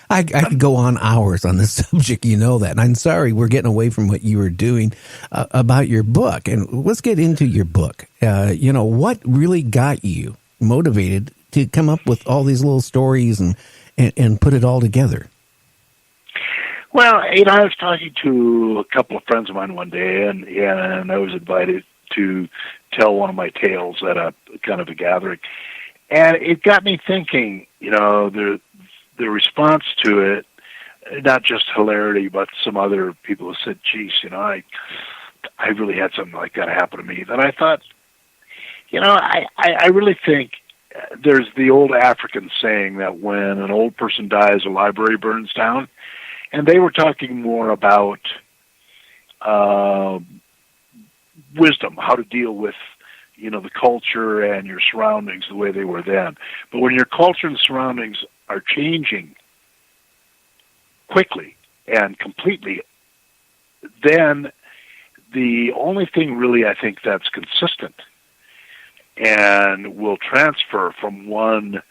I could go on hours on this subject, you know that. And I'm sorry we're getting away from what you were doing about your book. And let's get into your book. What really got you motivated to come up with all these little stories and put it all together? Well, I was talking to a couple of friends of mine one day, and I was invited to tell one of my tales at a kind of a gathering. And it got me thinking, the response to it, not just hilarity, but some other people who said, geez, I really had something like that happen to me. Then I thought, I really think there's the old African saying that when an old person dies, a library burns down. And they were talking more about wisdom, how to deal with, the culture and your surroundings the way they were then. But when your culture and surroundings are changing quickly and completely, then the only thing really I think that's consistent and will transfer from one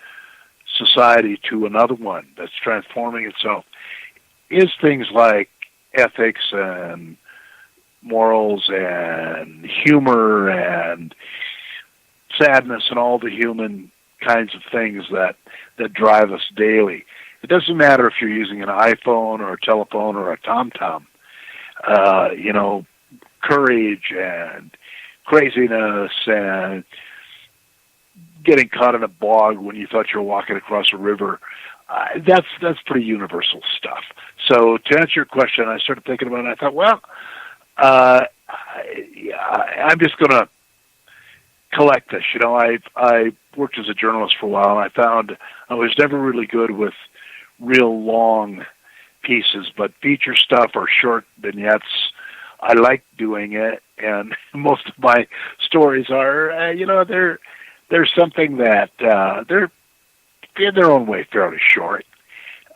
society to another one that's transforming itself is things like ethics and morals and humor and sadness and all the human kinds of things that drive us daily. It doesn't matter if you're using an iPhone or a telephone or a TomTom. Courage and craziness and getting caught in a bog when you thought you were walking across a river. That's pretty universal stuff. So to answer your question, I started thinking about it, and I thought, well, I'm just going to collect this. I worked as a journalist for a while, and I found I was never really good with real long pieces, but feature stuff or short vignettes, I like doing it, and most of my stories are, they're something that they're in their own way fairly short,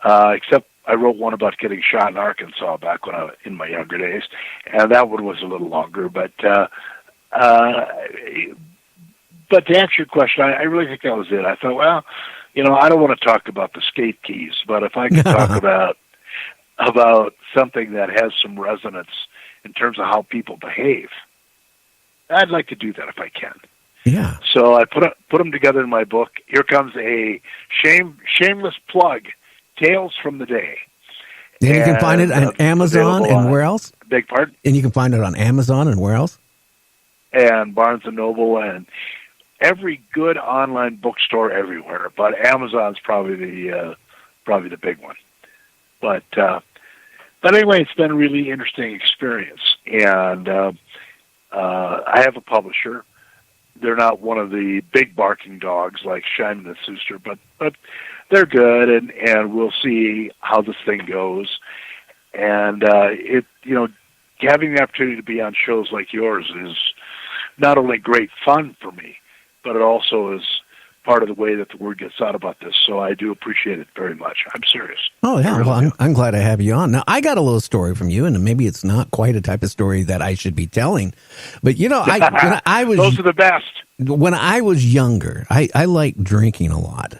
except I wrote one about getting shot in Arkansas back when in my younger days, and that one was a little longer. But to answer your question, I really think that was it. I thought, well, I don't want to talk about the skate keys, but if I could talk about something that has some resonance in terms of how people behave, I'd like to do that if I can. Yeah. So I put them together in my book. Here comes a shameless plug, Tales from the Day. And you can find it on Amazon and where else? Beg pardon? And you can find it on Amazon and where else? And Barnes & Noble and every good online bookstore everywhere. But Amazon's probably the big one. But anyway, it's been a really interesting experience. And I have a publisher. They're not one of the big barking dogs like Simon & Schuster, but they're good, and we'll see how this thing goes. And having the opportunity to be on shows like yours is not only great fun for me, but it also is part of the way that the word gets out about this. So I do appreciate it very much. I'm serious. Oh, yeah. Well, I'm glad to have you on. Now, I got a little story from you, and maybe it's not quite a type of story that I should be telling. But, I was... Those are the best. When I was younger, I liked drinking a lot.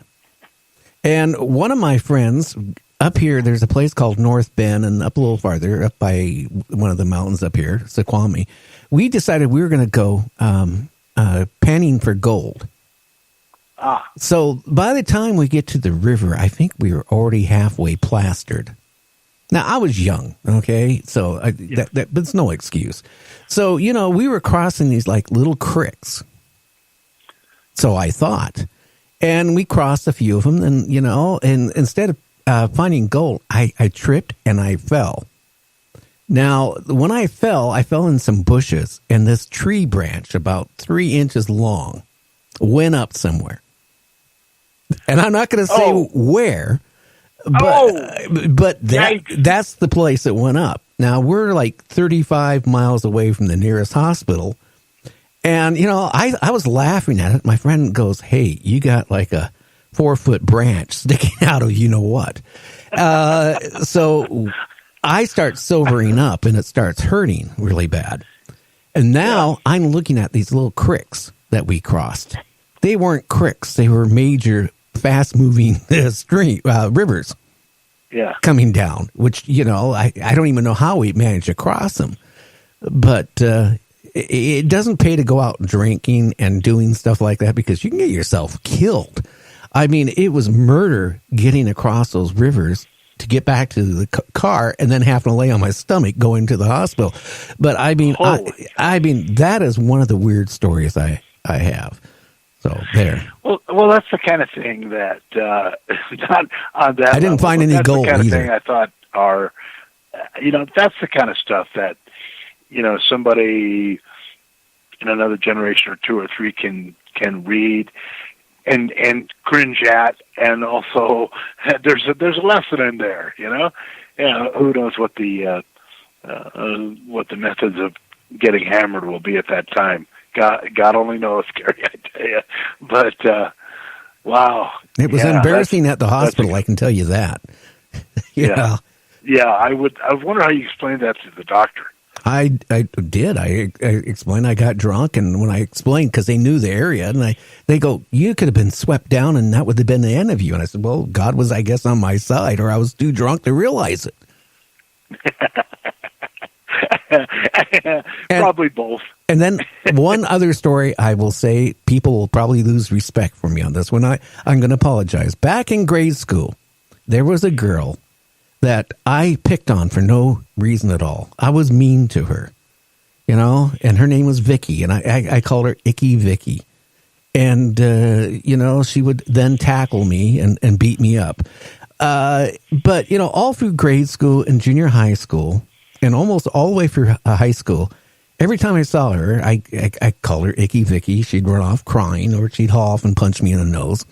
And one of my friends up here, there's a place called North Bend, and up a little farther, up by one of the mountains up here, Sequami, we decided we were going to go panning for gold. So by the time we get to the river, I think we were already halfway plastered. Now, I was young, okay? So but it's no excuse. So, we were crossing these like little creeks. So I thought. And we crossed a few of them, and, and instead of finding gold, I tripped and I fell. Now, when I fell in some bushes, and this tree branch about 3 inches long went up somewhere. And I'm not going to say where, but that's the place that went up. Now, we're like 35 miles away from the nearest hospital. And, I was laughing at it. My friend goes, hey, you got like a 4-foot branch sticking out of what. So I start sobering up, and it starts hurting really bad. And now I'm looking at these little creeks that we crossed. They weren't creeks. They were major fast-moving rivers. Yeah. coming down, which, I don't even know how we managed to cross them. But it doesn't pay to go out drinking and doing stuff like that because you can get yourself killed. I mean, it was murder getting across those rivers to get back to the car and then having to lay on my stomach going to the hospital. But I mean, I mean, that is one of the weird stories I have. So there. Well, that's the kind of thing that not on that. I didn't find any gold either. That's the kind either. of thing I thought are, that's the kind of stuff that, somebody in another generation or two or three can read and cringe at, and also there's a lesson in there. Who knows what the methods of getting hammered will be at that time. God only knows, Gary, I tell you. But wow, it was embarrassing at the hospital. I can tell you that. Yeah. I wonder how you explained that to the doctor. I did. I explained I got drunk, and when I explained, because they knew the area, and they go, "You could have been swept down, and that would have been the end of you." And I said, "Well, God was, I guess, on my side, or I was too drunk to realize it." Probably both. And then one other story, I will say, people will probably lose respect for me on this one. I'm going to apologize. Back in grade school, there was a girl that I picked on for no reason at all. I was mean to her, and her name was Vicky, and I called her Icky Vicky. And, she would then tackle me and beat me up. But, all through grade school and junior high school, and almost all the way through high school, every time I saw her, I called her Icky Vicky. She'd run off crying, or she'd haul off and punch me in the nose.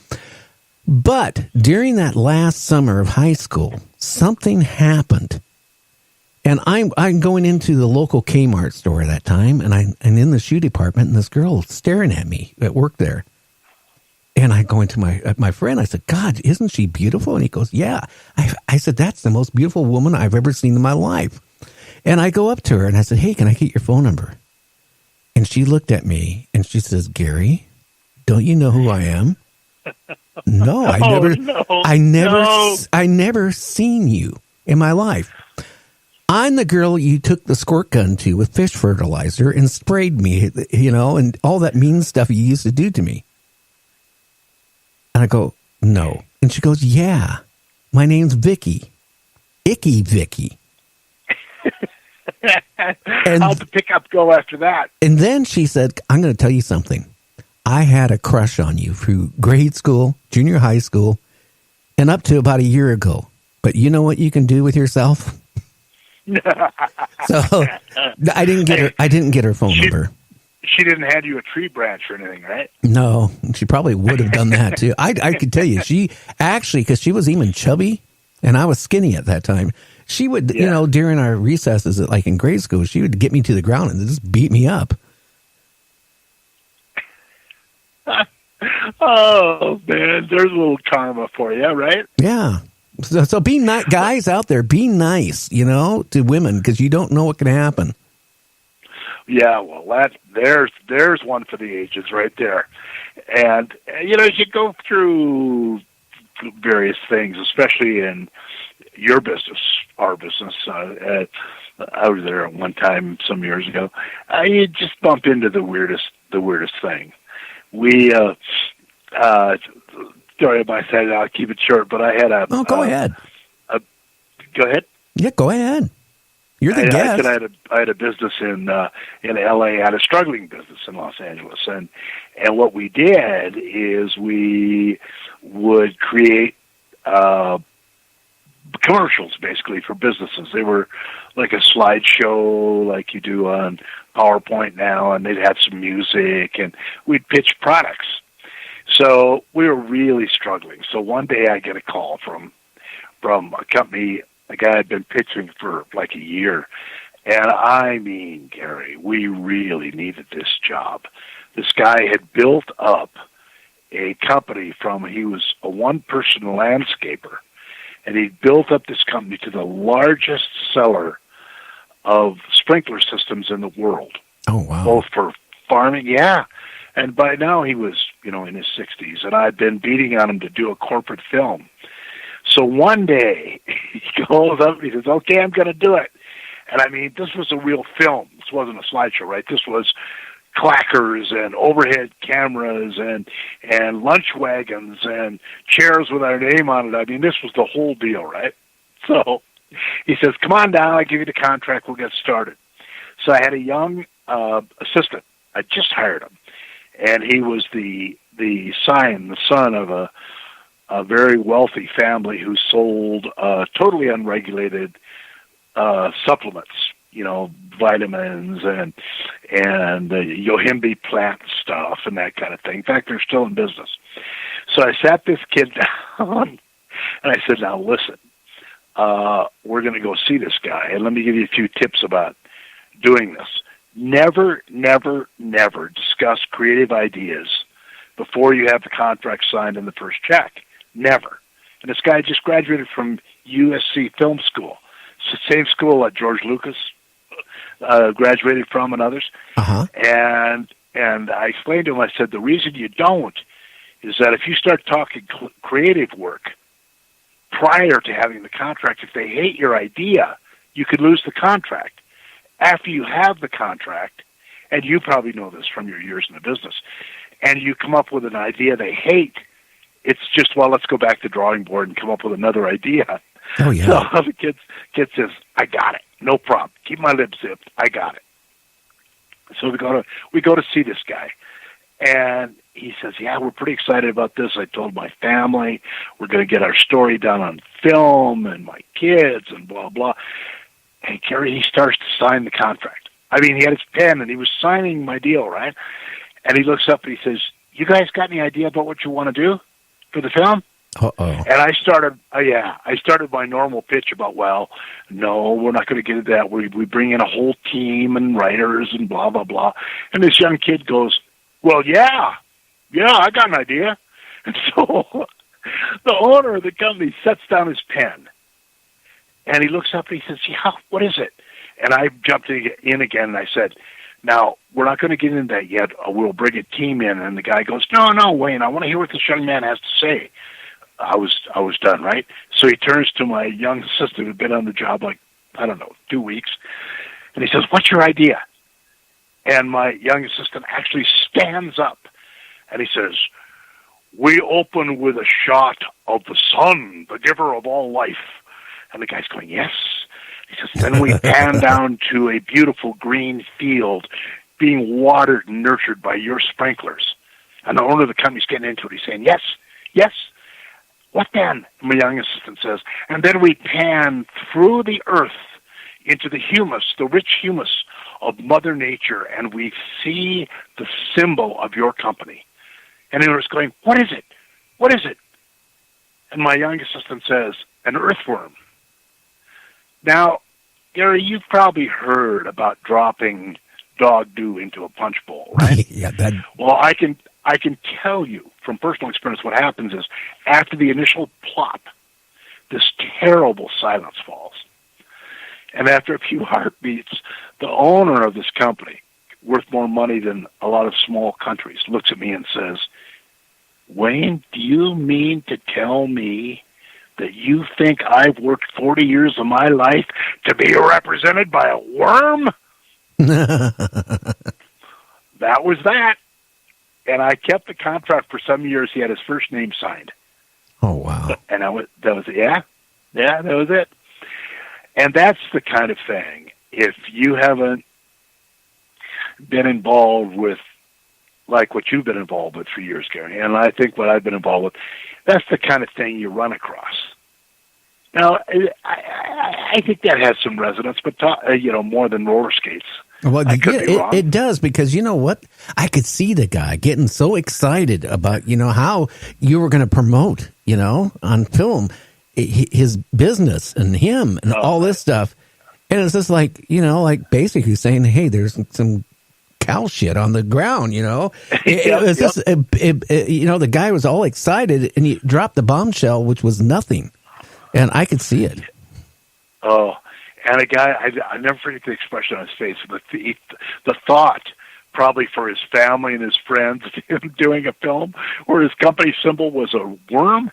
But during that last summer of high school, something happened. And I'm going into the local Kmart store that time, and I'm in the shoe department, and this girl is staring at me at work there. And I go into my friend, I said, "God, isn't she beautiful?" And he goes, "Yeah." I said, "That's the most beautiful woman I've ever seen in my life." And I go up to her, and I said, "Hey, can I get your phone number?" And she looked at me, and she says, "Gary, don't you know who I am?" No, I never seen you in my life. I'm the girl you took the squirt gun to with fish fertilizer and sprayed me, and all that mean stuff you used to do to me. And I go, "No." And she goes, "Yeah, my name's Vicky. Icky Vicky." And how'd the pickup go after that? And then she said, "I'm going to tell you something. I had a crush on you through grade school, junior high school, and up to about a year ago. But you know what you can do with yourself?" So I didn't get her phone number. She didn't hand you a tree branch or anything, right? No, she probably would have done that too. I could tell you, she actually, because she was even chubby, and I was skinny at that time. She would, during our recesses, like in grade school, she would get me to the ground and just beat me up. Oh, man, there's a little karma for you, right? Yeah. So be nice, guys out there, be nice, to women, because you don't know what can happen. Yeah, well, there's one for the ages right there. And, as you go through various things, especially in your business, our business, I was there at one time some years ago, you just bump into the weirdest thing. We, story of my side, I'll keep it short, but I had a... Oh, go ahead. Go ahead. Yeah, go ahead. You're the guest. I had a business in L.A. I had a struggling business in Los Angeles, and what we did is we would create commercials basically for businesses. They were like a slideshow, like you do on PowerPoint now, and they'd have some music, and we'd pitch products. So we were really struggling. So one day I get a call from a company, a guy I'd been pitching for like a year. And I mean, Gary, we really needed this job. This guy had built up a company he was a one-person landscaper, and he built up this company to the largest seller of sprinkler systems in the world. Oh, wow. Both for farming, yeah. And by now he was, in his 60s, and I'd been beating on him to do a corporate film. So one day he goes up and he says, "Okay, I'm going to do it." And I mean, this was a real film. This wasn't a slideshow, right? This was clackers and overhead cameras and lunch wagons and chairs with our name on it. I mean, this was the whole deal, right? So he says, "Come on down. I'll give you the contract. We'll get started." So I had a young assistant. I just hired him, and he was the son of a very wealthy family who sold totally unregulated supplements, vitamins and Yohimbe plant stuff and that kind of thing. In fact, they're still in business. So I sat this kid down and I said, "Now listen, we're going to go see this guy, and let me give you a few tips about doing this. Never, never, never discuss creative ideas before you have the contract signed and the first check. Never." And this guy just graduated from USC Film School. It's the same school that George Lucas graduated from and others. Uh-huh. And I explained to him, I said, the reason you don't is that if you start talking creative work prior to having the contract, if they hate your idea, you could lose the contract. After you have the contract, and you probably know this from your years in the business, and you come up with an idea they hate, it's just, well, let's go back to the drawing board and come up with another idea. Oh, yeah. So the kid says, "I got it. No problem. Keep my lips zipped. I got it." So we go to see this guy. And he says, "Yeah, we're pretty excited about this. I told my family we're going to get our story done on film and my kids and blah, blah." And Kerry, he starts to sign the contract. I mean, he had his pen and he was signing my deal, right? And he looks up and he says, "You guys got any idea about what you want to do for the film?" Uh-oh. And I started my normal pitch about, well, no, we're not going to get into that. We bring in a whole team and writers and blah, blah, blah. And this young kid goes, "Well, yeah, I got an idea." And so the owner of the company sets down his pen. And he looks up and he says, "Yeah, what is it?" And I jumped in again and I said, "Now, we're not going to get into that yet. We'll bring a team in." And the guy goes, No, Wayne, I want to hear what this young man has to say." I was done, right? So he turns to my young assistant who'd been on the job 2 weeks. And he says, "What's your idea?" And my young assistant actually stands up and he says, "We open with a shot of the sun, the giver of all life." And the guy's going, "Yes." He says, "Then we pan down to a beautiful green field being watered and nurtured by your sprinklers." And the owner of the company's getting into it. He's saying, "Yes, yes." "What then?" My young assistant says, "And then we pan through the earth into the humus, the rich humus of Mother Nature, and we see the symbol of your company." And he was going, "What is it? What is it?" And my young assistant says, "An earthworm." Now, Gary, you've probably heard about dropping dog doo into a punch bowl, right? Yeah. Well, I can tell you from personal experience what happens is after the initial plop, this terrible silence falls. And after a few heartbeats, the owner of this company, worth more money than a lot of small countries, looks at me and says, "Wayne, do you mean to tell me that you think I've worked 40 years of my life to be represented by a worm?" That was that. And I kept the contract for some years. He had his first name signed. Oh, wow. And that was it. Yeah, that was it. And that's the kind of thing, if you haven't been involved with, like what you've been involved with for years, Gary, and I think what I've been involved with, that's the kind of thing you run across. Now, I think that has some resonance, but more than roller skates. Well, I could be wrong. It does, because you know what? I could see the guy getting so excited about, how you were going to promote, on film, his business and him and all this stuff. And it's just like, basically saying, hey, there's some cow shit on the ground, It was just, the guy was all excited and he dropped the bombshell, which was nothing. And I could see it. Oh, and a guy, I never forget the expression on his face, the thought, probably for his family and his friends, of him doing a film where his company symbol was a worm.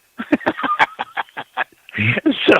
So